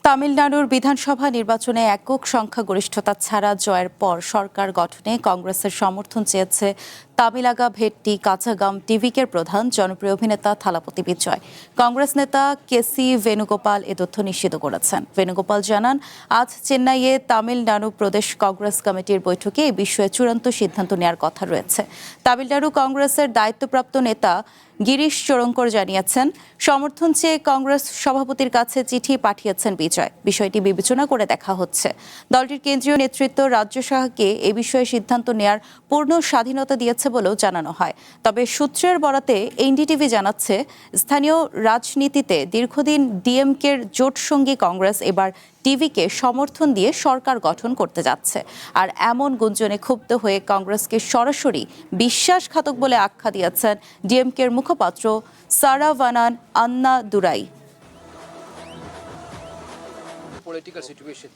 তামিলনাড়ুর বিধানসভা নির্বাচনে একক সংখ্যাগরিষ্ঠতা ছাড়া জয়ের পর সরকার গঠনে কংগ্রেসের সমর্থন চেয়েছে তামিলাগা ভেট্টি কাচাগাম টিভিকের প্রধান জনপ্রিয় অভিনেতা থালাপতি বিজয়। কংগ্রেস নেতা কেসি ভেনুগোপাল এ তথ্য নিশ্চিত করেছেন। ভেনুগোপাল জানান, আজ চেন্নাইয়ে তামিলনাড়ু প্রদেশ কংগ্রেস কমিটির বৈঠকে এই বিষয়ে চূড়ান্ত সিদ্ধান্ত নেওয়ার কথা রয়েছে। তামিলনাড়ু কংগ্রেসের দায়িত্বপ্রাপ্ত নেতা গিরিশ চোড়ঙ্কর জানিয়েছেন, সমর্থন চেয়ে কংগ্রেস সভাপতির কাছে চিঠি পাঠিয়েছেন বিজয়। বিষয়টি বিবেচনা করে দেখা হচ্ছে। দলটির কেন্দ্রীয় নেতৃত্ব রাজ্য শাখাকে এ বিষয়ে সিদ্ধান্ত নেয়ার পূর্ণ স্বাধীনতা দিয়েছে বলেও জানানো হয়। তবে সূত্রের বরাতে এনডিটিভি জানাচ্ছে, স্থানীয় রাজনীতিতে দীর্ঘদিন ডিএমকের জোটসঙ্গী কংগ্রেস এবার টিভিকে সমর্থন দিয়ে সরকার গঠন করতে যাচ্ছে। আর এমন গুঞ্জনে ক্ষুব্ধ হয়ে কংগ্রেসকে সরাসরি বিশ্বাসঘাতক বলে আখ্যা দিয়েছেন ডিএমকের মুখপাত্র সারাভানান আন্না দুরাই। Political situation.